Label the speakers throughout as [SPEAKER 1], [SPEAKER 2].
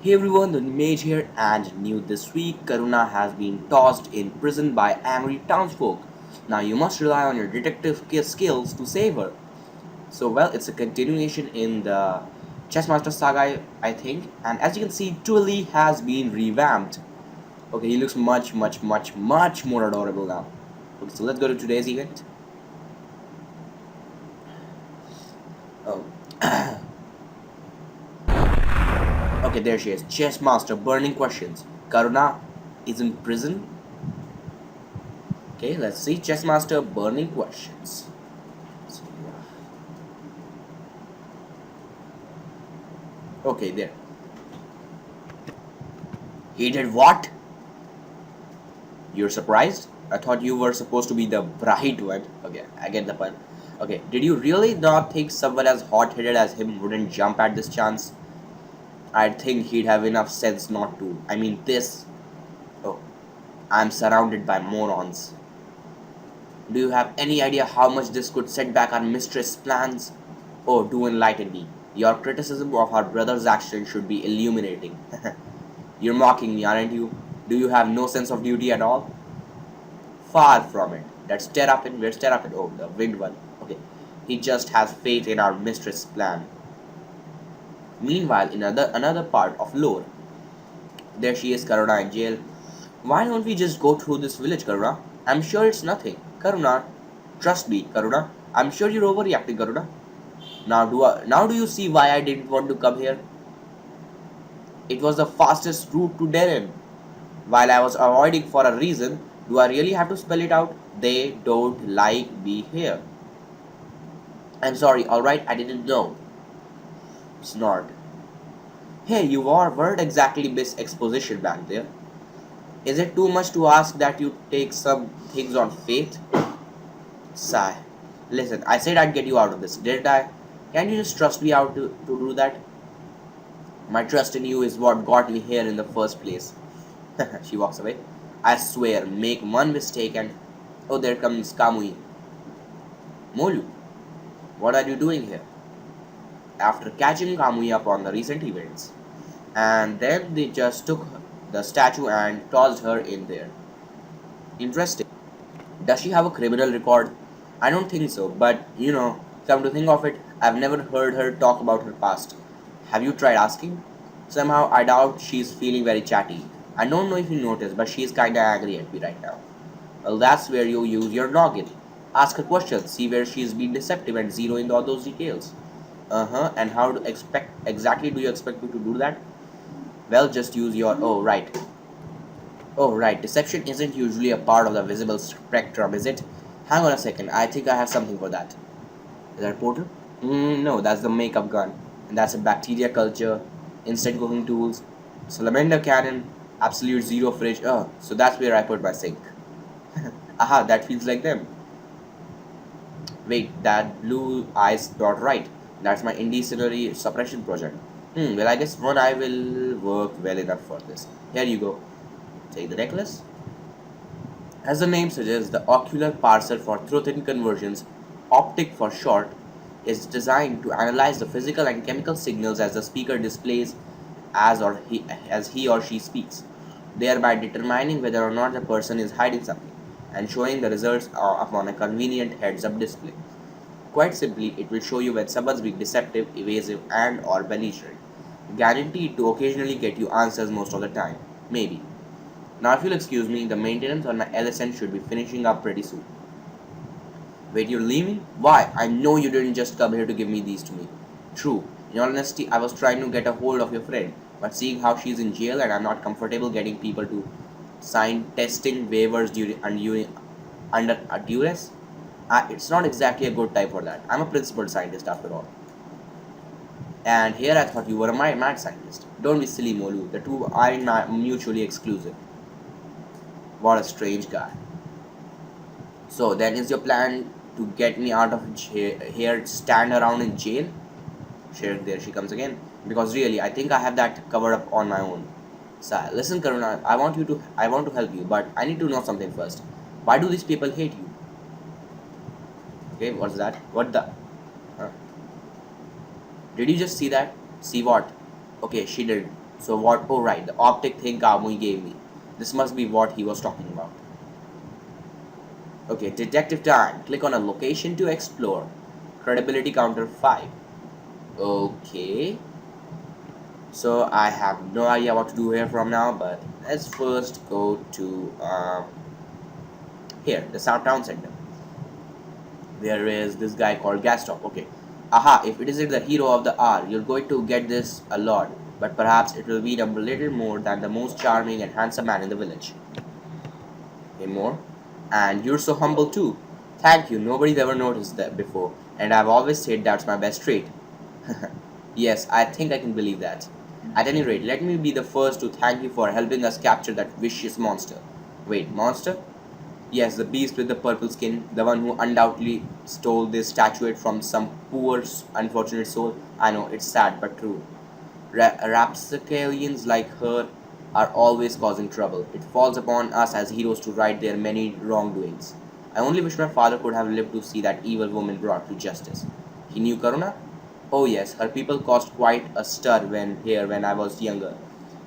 [SPEAKER 1] Hey everyone, the Mage here, and new this week, Karuna has been tossed in prison by angry townsfolk. Now you must rely on your detective skills to save her. So well, it's a continuation in the Chessmaster Saga, I think, and as you can see, Twilly has been revamped. Okay, he looks much more adorable now. Okay, so let's go to today's event. Oh. Okay, there she is. Chessmaster, burning questions. Karuna is in prison. Okay, let's see. Chessmaster burning questions. So, okay, there. He did what? You're surprised? I thought you were supposed to be the bright one. Okay, I get the pun. Okay, did you really not think someone as hot headed as him wouldn't jump at this chance? I think he'd have enough sense not to. I mean, this. Oh, I'm surrounded by morons. Do you have any idea how much this could set back our mistress' plans? Oh, do enlighten me. Your criticism of our brother's actions should be illuminating. You're mocking me, aren't you? Do you have no sense of duty at all? Far from it. That's Terrapin. Where's Terrapin? Oh, the winged one. Okay. He just has faith in our mistress' plan. Meanwhile, in another part of lore, there she is, Karuna in jail. Why don't we just go through this village, Karuna? I'm sure it's nothing. Karuna, trust me, Karuna. I'm sure you're overreacting, Karuna. Now do you see why I didn't want to come here? It was the fastest route to Darren. While I was avoiding for a reason, do I really have to spell it out? They don't like me here. I'm sorry, alright, I didn't know. Snort. Hey, weren't exactly Miss Exposition back there. Is it too much to ask that you take some things on faith? Sigh. Listen, I said I'd get you out of this, didn't I? Can you just trust me out to do that? My trust in you is what got me here in the first place. She walks away. I swear, make one mistake and... Oh, there comes Kamui. Molu, what are you doing here? After catching Kamui up on the recent events. And then they just took the statue and tossed her in there. Interesting. Does she have a criminal record? I don't think so, but come to think of it, I've never heard her talk about her past. Have you tried asking? Somehow I doubt she's feeling very chatty. I don't know if you noticed, but she's kinda angry at me right now. Well, that's where you use your noggin. Ask her questions, see where she's been deceptive, and zero in all those details. And how do expect exactly do you expect me to do that? Well, just use your oh right, deception isn't usually a part of the visible spectrum, is it? Hang on a second, I think I have something for that. Is that a portal? No, that's the makeup gun. And that's a bacteria culture, instant cooking tools, salamander cannon, absolute zero fridge. Oh, so that's where I put my sink. Aha, that feels like them. Wait, that blue eyes dot right. That's my incendiary suppression project. Well, I guess one eye will work well enough for this. Here you go. Take the necklace. As the name suggests, the ocular parser for truth in conversions, optic for short, is designed to analyze the physical and chemical signals as the speaker displays as he or she speaks, thereby determining whether or not the person is hiding something, and showing the results upon a convenient heads-up display. Quite simply, it will show you when someone's being deceptive, evasive, and or belligerent. Guaranteed to occasionally get you answers most of the time. Maybe. Now if you'll excuse me, the maintenance on my LSN should be finishing up pretty soon. Wait, you're leaving? Why? I know you didn't just come here to give me these to me. True. In all honesty, I was trying to get a hold of your friend, but seeing how she's in jail and I'm not comfortable getting people to sign testing waivers under a duress, it's not exactly a good time for that. I'm a principal scientist after all. And here I thought you were a mad scientist. Don't be silly, Molu. The two aren't mutually exclusive. What a strange guy. So then is your plan to get me out of here, stand around in jail? There she comes again. Because really, I think I have that covered up on my own. So listen, Karuna, I want to help you, but I need to know something first. Why do these people hate you? Okay, what's that? What the? Huh? Did you just see that? See what? Okay, she did. So what? Oh right, the optic thing Kamui gave me. This must be what he was talking about. Okay, detective time. Click on a location to explore. Credibility counter 5. Okay. So I have no idea what to do here from now, but let's first go to here, the South Town Center. There is this guy called Gastop. Okay. Aha, if it isn't the hero of the hour, you're going to get this a lot, but perhaps it will be a little more than the most charming and handsome man in the village. Okay, more. And you're so humble too. Thank you, nobody's ever noticed that before, and I've always said that's my best trait. Yes, I think I can believe that. At any rate, let me be the first to thank you for helping us capture that vicious monster. Wait, monster? Yes, the beast with the purple skin, the one who undoubtedly stole this statuette from some poor, unfortunate soul. I know, it's sad but true. Rapscallions like her are always causing trouble. It falls upon us as heroes to right their many wrongdoings. I only wish my father could have lived to see that evil woman brought to justice. He knew Karuna? Oh yes, her people caused quite a stir when I was younger.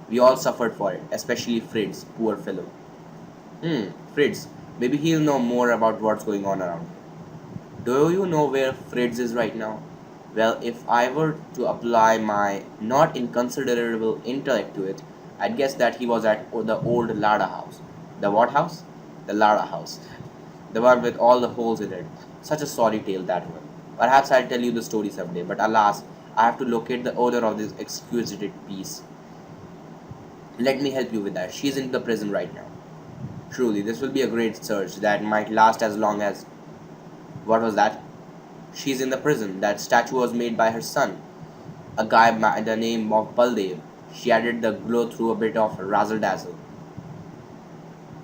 [SPEAKER 1] We all suffered for it, especially Fritz, poor fellow. Fritz. Maybe he'll know more about what's going on around here. Do you know where Fritz is right now? Well, if I were to apply my not inconsiderable intellect to it, I'd guess that he was at the old Lada house. The what house? The Lada house. The one with all the holes in it. Such a sorry tale, that one. Perhaps I'll tell you the story someday, but alas, I have to locate the owner of this exquisite piece. Let me help you with that. She's in the prison right now. Truly, this will be a great search that might last as long as. What was that? She's in the prison. That statue was made by her son, a guy by the name of Baldev. She added the glow through a bit of razzle dazzle.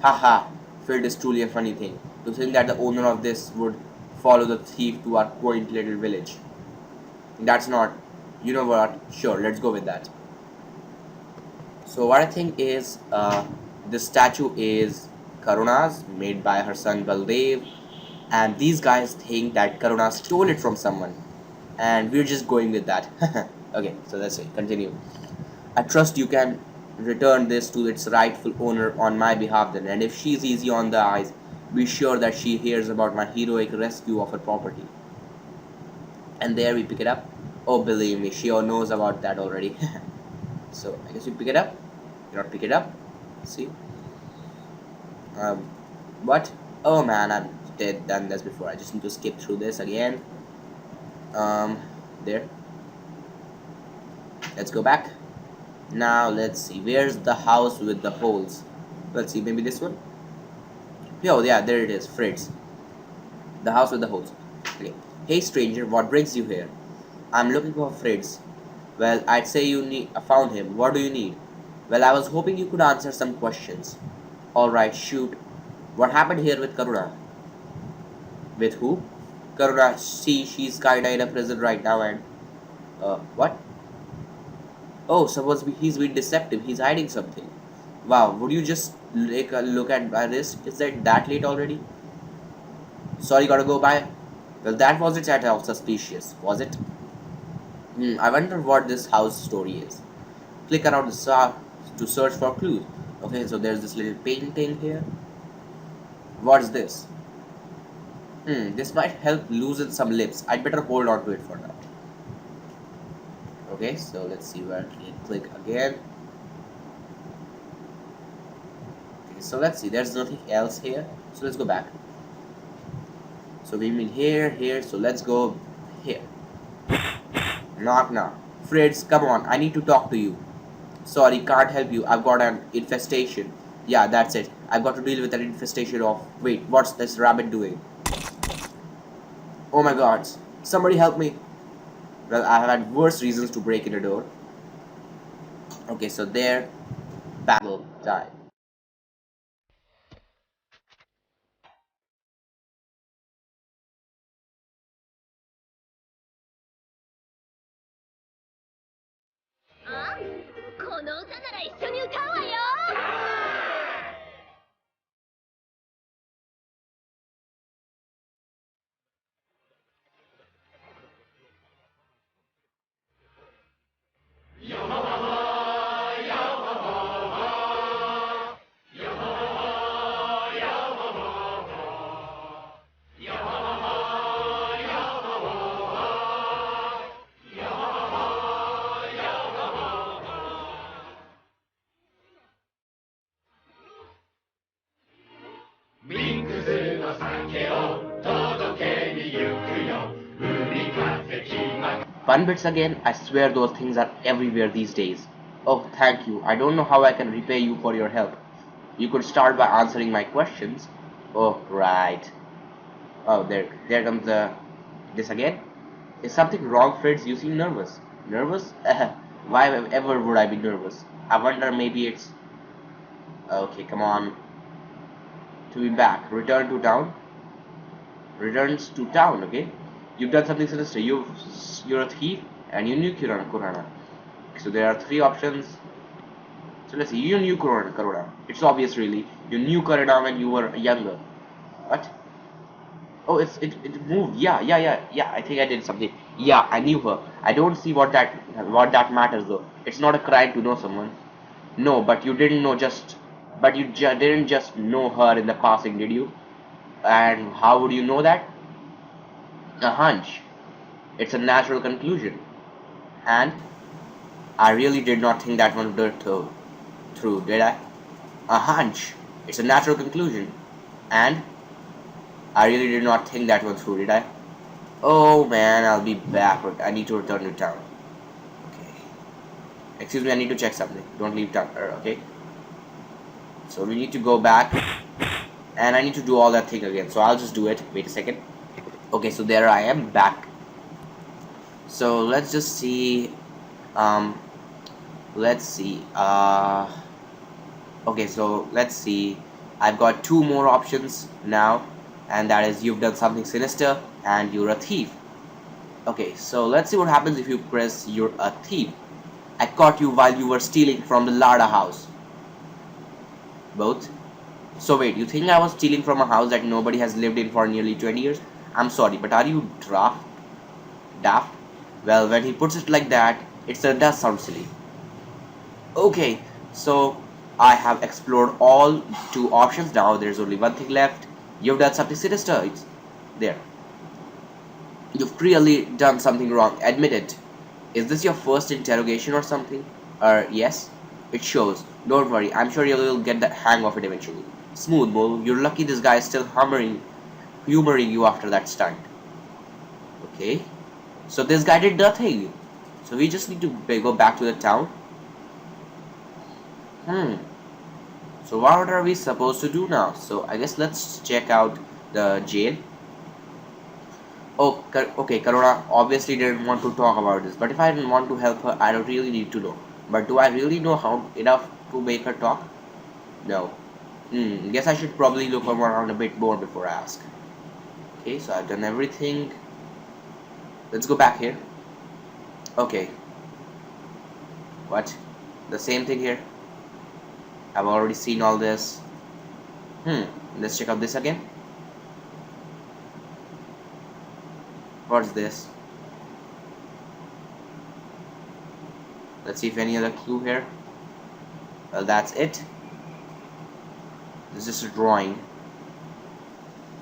[SPEAKER 1] Haha, Fate is truly a funny thing. To think that the owner of this would follow the thief to our quaint little village. That's not. You know what? Sure, let's go with that. So, what I think is this statue is Karuna's, made by her son Baldev, and these guys think that Karuna stole it from someone, and we're just going with that. Okay, so that's it. Continue. I trust you can return this to its rightful owner on my behalf then, and if she's easy on the eyes, be sure that she hears about my heroic rescue of her property. And there we pick it up. Oh, believe me, she all knows about that already. So I guess we pick it up. You not pick it up. See. Um, what? Oh man, I've done this before. I just need to skip through this again. Um, there. Let's go back. Now let's see. Where's the house with the holes? Let's see. Maybe this one. Oh yeah, there it is. Fritz. The house with the holes. Okay. Hey stranger, what brings you here? I'm looking for Fritz. Well, I'd say you need. I found him. What do you need? Well, I was hoping you could answer some questions. All right, shoot. What happened here with Karuna? With who? Karuna. See, she's kinda in a prison right now, and what? Oh, suppose he's been deceptive. He's hiding something. Wow, would you just take a look at my wrist? Is it that late already? Sorry, gotta go by. Well, that wasn't at all suspicious, was it? I wonder what this house story is. Click around the to search for clues. Okay, so there's this little painting here. What's this? This might help loosen some lips. I'd better hold on to it for now. Okay, so let's see where we click again. Okay, so let's see. There's nothing else here. So let's go back. So we mean here, here. So let's go here. Knock, knock. Fritz, come on. I need to talk to you. Sorry, can't help you. I've got an infestation. Yeah, that's it. I've got to deal with an infestation of. Wait, what's this rabbit doing? Oh my god. Somebody help me. Well, I have had worse reasons to break in a door. Okay, so there. Battle time. 1 bits again. I swear those things are everywhere these days. Oh, thank you. I don't know how I can repay you for your help. You could start by answering my questions. Oh, right. Oh, there comes this again. Is something wrong, Fritz? You seem nervous. Nervous? Why ever would I be nervous? I wonder maybe it's... Okay, come on. To be back. Return to town. Returns to town, okay? You've done something sinister. You're a thief and you knew Karuna. So there are three options. So let's see. You knew Karuna. It's obvious, really. You knew Karuna when you were younger. What? Oh, it moved. Yeah. I think I did something. Yeah, I knew her. I don't see what that matters though. It's not a crime to know someone. No, but you didn't know just. But you didn't just know her in the passing, did you? And how would you know that? A hunch. It's a natural conclusion. And I really did not think that one through, did I? A hunch. It's a natural conclusion. And I really did not think that one through, did I? Oh man, I'll be back. I need to return to town. Okay. Excuse me, I need to check something. Don't leave town, okay? So we need to go back. And I need to do all that thing again. So I'll just do it. Wait a second. Okay, so there I am back. So let's just see. Let's see. Okay, so let's see. I've got two more options now, and that is you've done something sinister and you're a thief. Okay, so let's see what happens if you press you're a thief. I caught you while you were stealing from the Lada house. Both? So wait, you think I was stealing from a house that nobody has lived in for nearly 20 years? I'm sorry, but are you daft? Well, when he puts it like that, it does sound silly. Okay, so I have explored all two options now. There's only one thing left. You've done something sinister. It's there. You've clearly done something wrong. Admit it. Is this your first interrogation or something? Yes. It shows. Don't worry. I'm sure you'll get the hang of it eventually. Smooth, Bull. You're lucky this guy is still humoring you after that stunt. Okay. So this guy did nothing. So we just need to go back to the town. So what are we supposed to do now? So I guess let's check out the jail. Oh, okay, Karuna obviously didn't want to talk about this, but if I didn't want to help her, I don't really need to know. But do I really know how enough to make her talk? No. Guess I should probably look around a bit more before I ask. Okay, so I've done everything. Let's go back here. Okay. What? The same thing here? I've already seen all this. Let's check out this again. What's this? Let's see if any other clue here. Well, that's it. It's just a drawing.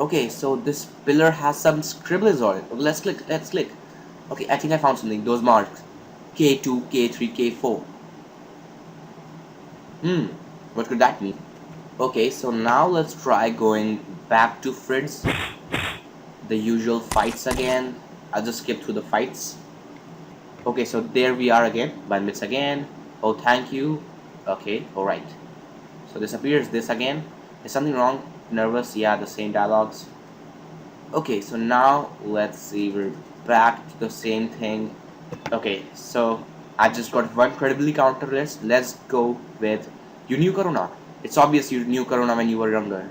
[SPEAKER 1] Okay, so this pillar has some scribbles on it. Let's click. Okay, I think I found something. Those marks. K2, K3, K4. What could that mean? Okay, so now let's try going back to Fritz. The usual fights again. I'll just skip through the fights. Okay, so there we are again. 1 bits again. Oh, thank you. Okay, alright. So this appears this again. Is something wrong? Nervous? Yeah, the same dialogues. Okay, so now let's see. We're back to the same thing. Okay, so I just got one credibly counter list. Let's go with you knew Karuna. It's obvious you knew Karuna when you were younger.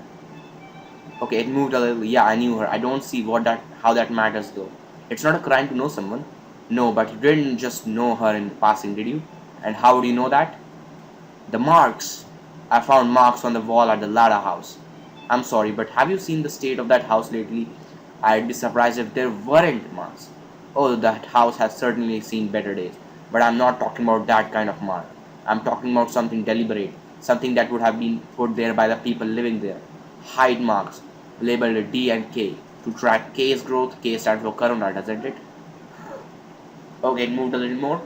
[SPEAKER 1] Okay, it moved a little. Yeah, I knew her. I don't see how that matters though. It's not a crime to know someone. No, but you didn't just know her in passing, did you? And how would you know that? The marks. I found marks on the wall at the Lada house. I'm sorry, but have you seen the state of that house lately? I'd be surprised if there weren't marks. Oh, that house has certainly seen better days. But I'm not talking about that kind of mark. I'm talking about something deliberate. Something that would have been put there by the people living there. Hide marks, labeled D and K. To track K's growth, K stands for Karuna, doesn't it? Okay, it moved a little more.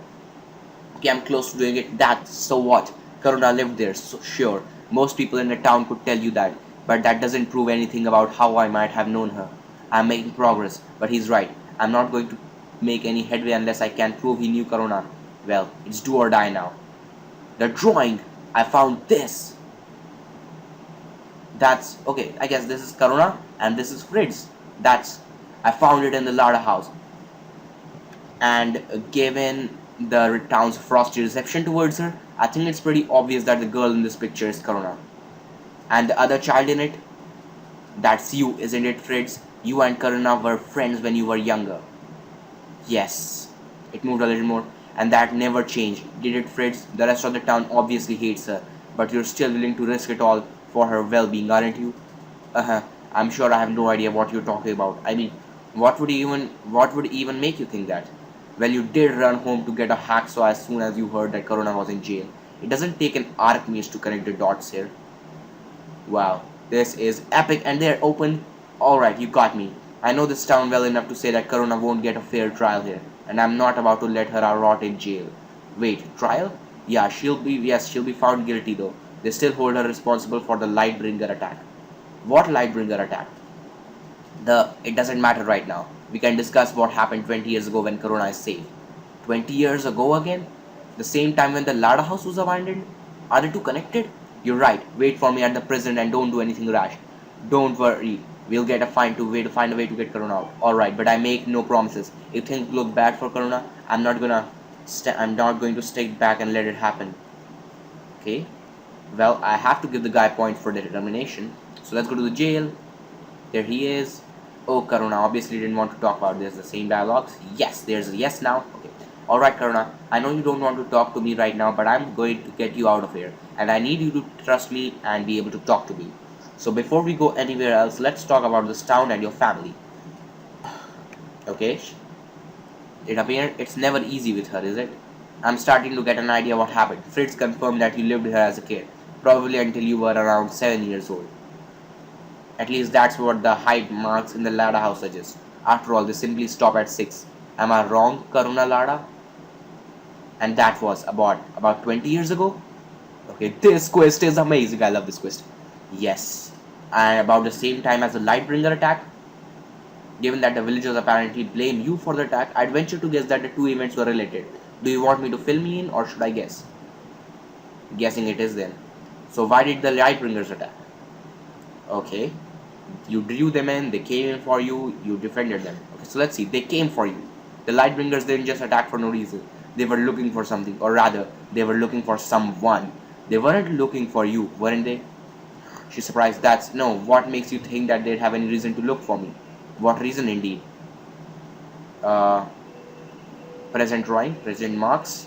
[SPEAKER 1] Okay, I'm close to doing it. That's so what? Karuna lived there, so sure. Most people in the town could tell you that. But that doesn't prove anything about how I might have known her. I'm making progress, but he's right. I'm not going to make any headway unless I can prove he knew Karuna. Well, it's do or die now. The drawing! I found this! That's okay. I guess this is Karuna and this is Fritz. That's I found it in the Lara house. And given the town's frosty reception towards her, I think it's pretty obvious that the girl in this picture is Karuna. And the other child in it, that's you, isn't it, Fritz? You and Karuna were friends when you were younger. Yes. It moved a little more. And that never changed, did it, Fritz? The rest of the town obviously hates her, but you're still willing to risk it all for her well-being, aren't you? Uh-huh. I'm sure I have no idea what you're talking about. I mean, what would even make you think that? Well, you did run home to get a hacksaw as soon as you heard that Karuna was in jail. It doesn't take an archmage to connect the dots here. Wow, this is epic, and they're open. Alright, you got me. I know this town well enough to say that Karuna won't get a fair trial here, and I'm not about to let her rot in jail. Wait, trial? Yeah, she'll be found guilty though. They still hold her responsible for the Lightbringer attack. What Lightbringer attack? It doesn't matter right now. We can discuss what happened 20 years ago when Karuna is saved. 20 years ago again? The same time when the Lada house was abandoned? Are the two connected? You're right. Wait for me at the prison and don't do anything rash. Don't worry. We'll get a find a way to get Karuna out. Alright, but I make no promises. If things look bad for Karuna, I'm not going to stay back and let it happen. Okay? Well, I have to give the guy points for the determination. So let's go to the jail. There he is. Oh, Karuna obviously didn't want to talk about this. The same dialogues. Yes, there's a yes now. Okay. Alright, Karuna. I know you don't want to talk to me right now, but I'm going to get you out of here. And I need you to trust me and be able to talk to me. So before we go anywhere else, let's talk about this town and your family. Okay. It appeared it's never easy with her, is it? I'm starting to get an idea what happened. Fritz confirmed that you lived here as a kid. Probably until you were around 7 years old. At least that's what the height marks in the Lada house suggest. After all, they simply stop at 6. Am I wrong, Karuna Lada? And that was about 20 years ago? Okay, this quest is amazing. I love this quest. Yes. And about the same time as the Lightbringer attack? Given that the villagers apparently blame you for the attack, I'd venture to guess that the two events were related. Do you want me to fill me in or should I guess? Guessing it is then. So why did the Lightbringers attack? Okay. You drew them in, they came in for you, you defended them. Okay, so let's see. They came for you. The Lightbringers didn't just attack for no reason. They were looking for something, or rather, they were looking for someone. They weren't looking for you, weren't they? She's surprised. No, what makes you think that they'd have any reason to look for me? What reason indeed? Present drawing, present marks,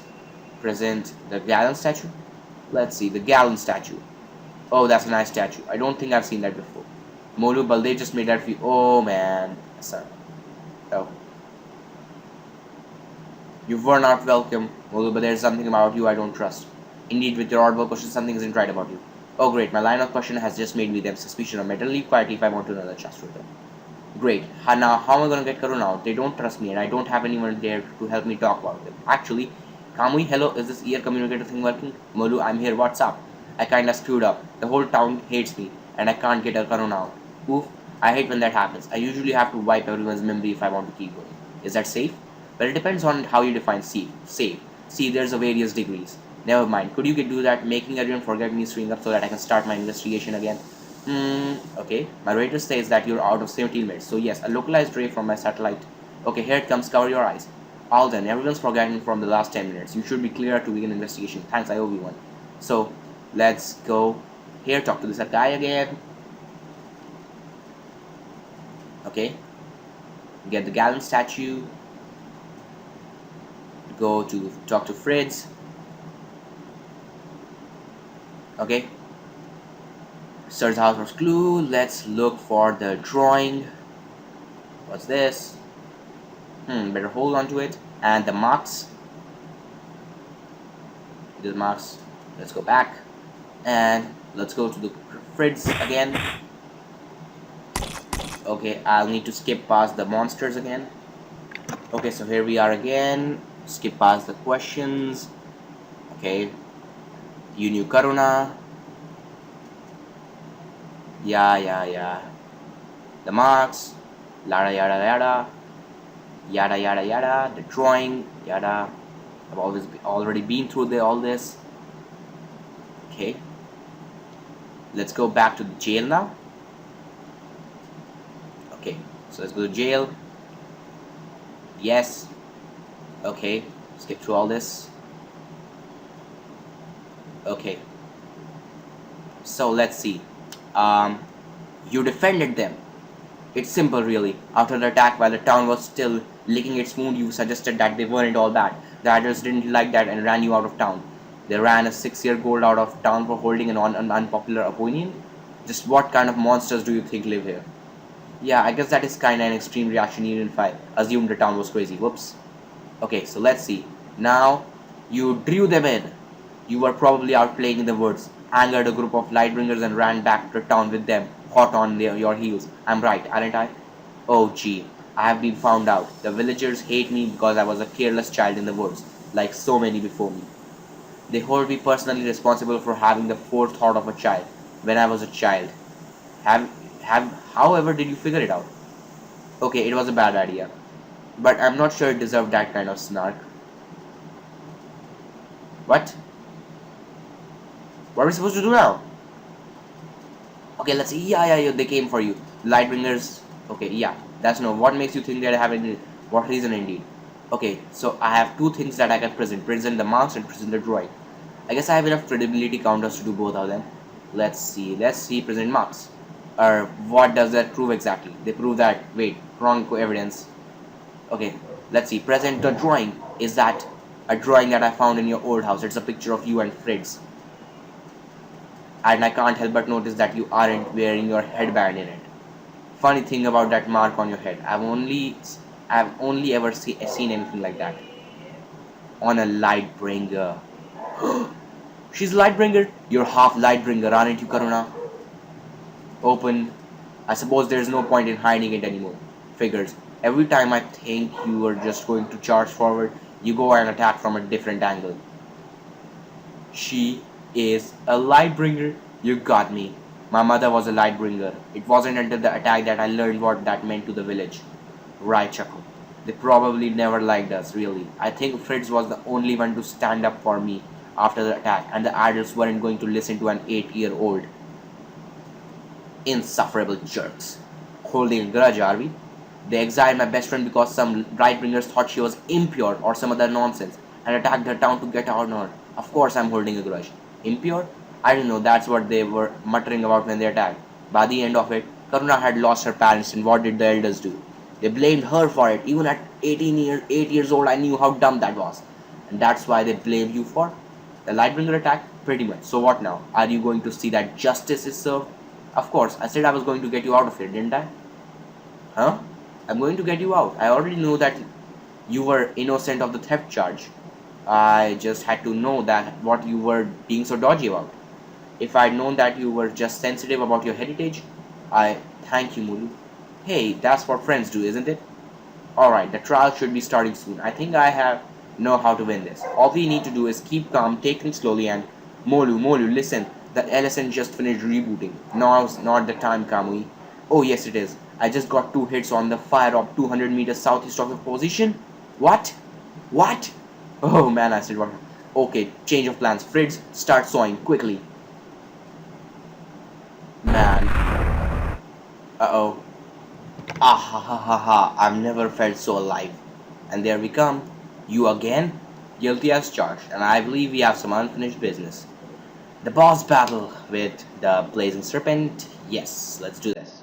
[SPEAKER 1] present the gallon statue. Let's see, the gallon statue. Oh, that's a nice statue. I don't think I've seen that before. Molu Balde just made that for you. Oh man, son. Oh. You were not welcome, Molu, but there's something about you I don't trust. Indeed, with your oddball question, something isn't right about you. Oh great, my line of question has just made me them suspicion of metal. Leave quietly if I want to know the trust with them. Great. Now, how am I gonna get Karuna out? They don't trust me and I don't have anyone there to help me talk about them. Actually, Kamui, hello, is this ear communicator thing working? Molu, I'm here, what's up? I kinda screwed up. The whole town hates me and I can't get a Karuna out. Oof, I hate when that happens. I usually have to wipe everyone's memory if I want to keep going. Is that safe? Well, it depends on how you define safe. See, there's a various degrees. Never mind. Could you do that? Making everyone forget me string up so that I can start my investigation again? Okay. My rater says that you're out of 17 minutes. So yes, a localized ray from my satellite. Okay, here it comes. Cover your eyes. All done. Everyone's forgotten from the last 10 minutes. You should be clear to begin investigation. Thanks, I owe you one. So, let's go. Here, talk to this guy again. Okay. Get the gallon statue. Go to talk to Fritz. Okay. Search the house for clue. Let's look for the drawing. What's this? Better hold on to it. And the marks. The marks. Let's go back. And let's go to the Fritz again. Okay, I'll need to skip past the monsters again. Okay, so here we are again. Skip past the questions. Okay. You knew Karuna. Yeah. The marks. Yada. Yada yada yada. The drawing, yada. I've already been through all this. Okay, let's go back to the jail now. Okay, so let's go to jail. Yes. Okay, skip through all this. Okay, so let's see. Um, you defended them. It's simple, really. After the attack, while the town was still licking its wound, you suggested that they weren't all bad. The adults didn't like that and ran you out of town. They ran a 6-year gold out of town for holding an unpopular opinion. Just what kind of monsters do you think live here? Yeah, I guess that is kinda an extreme reaction even if I assumed the town was crazy. Whoops. Okay, so let's see. Now, you drew them in. You were probably out playing in the woods, angered a group of lightbringers and ran back to town with them, hot on your heels. I'm right, aren't I? Oh gee, I have been found out. The villagers hate me because I was a careless child in the woods, like so many before me. They hold me personally responsible for having the forethought of a child when I was a child. Have however did you figure it out? Okay, it was a bad idea, but I'm not sure it deserved that kind of snark. What? What are we supposed to do now? Okay, let's see. Yeah, they came for you. Lightbringers. Okay, yeah. That's no. What makes you think that I have any? What reason indeed? Okay, so I have two things that I can present. Present the marks and present the drawing. I guess I have enough credibility counters to do both of them. Let's see. Let's see present marks. Or what does that prove exactly? They prove that, wait, wrong evidence. Okay, let's see. Present the drawing. Is that a drawing that I found in your old house? It's a picture of you and Fritz. And I can't help but notice that you aren't wearing your headband in it. Funny thing about that mark on your head, I've only ever seen anything like that on a Lightbringer. She's Lightbringer. You're half Lightbringer, aren't you, Karuna? Open. I suppose there's no point in hiding it anymore. Figures. Every time I think you are just going to charge forward, you go and attack from a different angle. She is a Lightbringer. You got me. My mother was a Lightbringer. It wasn't until the attack that I learned what that meant to the village. Right, chuckle. They probably never liked us, really. I think Fritz was the only one to stand up for me after the attack, and the adults weren't going to listen to an 8-year-old. Insufferable jerks. Holding a grudge, are we? They exiled my best friend because some Lightbringers thought she was impure or some other nonsense and attacked her town to get on her. Of course I'm holding a grudge. Impure? I don't know, that's what they were muttering about when they attacked. By the end of it, Karuna had lost her parents, and what did the elders do? They blamed her for it. Even at 8 years old, I knew how dumb that was. And that's why they blame you for the Lightbringer attack? Pretty much. So what now? Are you going to see that justice is served? Of course, I said I was going to get you out of here, didn't I? Huh? I'm going to get you out. I already know that you were innocent of the theft charge. I just had to know that what you were being so dodgy about. If I'd known that you were just sensitive about your heritage, I thank you, Mulu. Hey, that's what friends do, isn't it? Alright, the trial should be starting soon. I think I know how to win this. All we need to do is keep calm, take things slowly, and Molu, listen. The LSN just finished rebooting. Now's not the time, Kamui. Oh yes it is. I just got 2 hits on the fire up 200 meters southeast of your position. What? What? Oh man, I said what? Okay, change of plans. Fritz, start sawing, quickly. Man. Uh-oh. Ah ha ha ha ha, I've never felt so alive. And there we come. You again? Guilty as charged, and I believe we have some unfinished business. The boss battle with the blazing serpent. Yes, let's do this.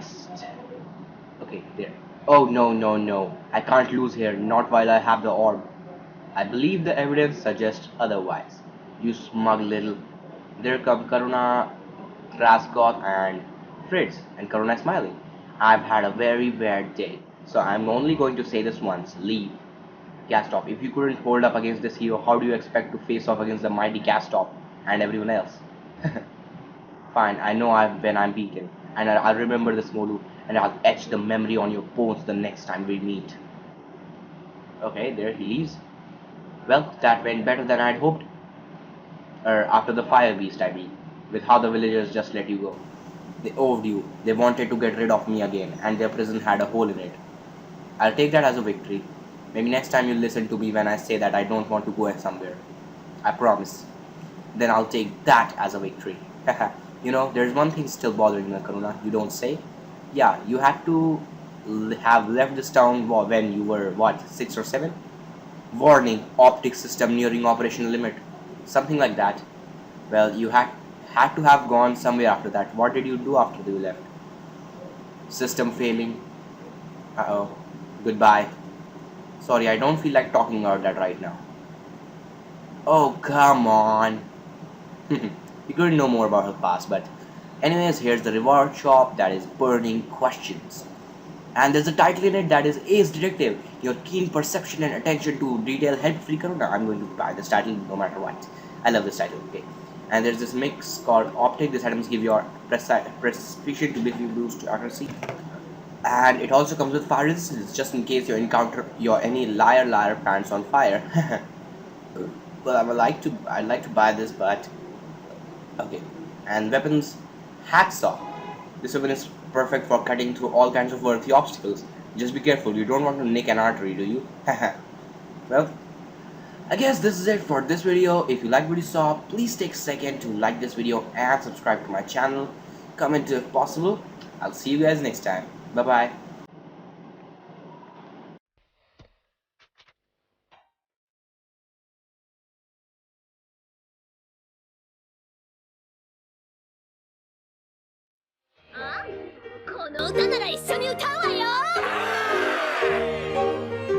[SPEAKER 1] quest. Okay, there. Oh no, no, no. I can't lose here, not while I have the orb. I believe the evidence suggests otherwise. You smug little. There come Karuna, Kraskoth, and Fritz, and Karuna is smiling. I've had a very bad day, so I'm only going to say this once. Leave. Castop, if you couldn't hold up against this hero, how do you expect to face off against the mighty Castop and everyone else? Fine, I know when I'm beaten, and I'll remember this Molu, and I'll etch the memory on your bones the next time we meet. Okay, there he leaves. Well, that went better than I'd hoped. Or after the fire beast, I mean, with how the villagers just let you go. They owed you. They wanted to get rid of me again, and their prison had a hole in it. I'll take that as a victory. Maybe next time you'll listen to me when I say that I don't want to go somewhere. I promise. Then I'll take that as a victory. You know, there's one thing still bothering me, Karuna. You don't say? Yeah, you had to have left this town when you were, what, 6 or 7? Warning, optic system nearing operational limit. Something like that. Well, you had to have gone somewhere after that. What did you do after you left? System failing. Uh-oh. Goodbye. Sorry, I don't feel like talking about that right now. Oh, come on. You couldn't know more about her past, but anyways, here's the reward shop that is burning questions. And there's a title in it that is Ace Detective. Your keen perception and attention to detail help free Karuna. I'm going to buy this title no matter what. I love this title, okay. And there's this mix called Optic. These items give your precision to be boost to accuracy. And it also comes with fire resistance, just in case you encounter your any liar pants on fire. Well, I'd like to buy this, but okay. And weapons, hacksaw. This weapon is perfect for cutting through all kinds of earthy obstacles. Just be careful, you don't want to nick an artery, do you? Well, I guess this is it for this video. If you liked what you saw, please take a second to like this video and subscribe to my channel. Comment if possible. I'll see you guys next time. Bye bye.
[SPEAKER 2] Ah, この歌なら一緒に歌うわよ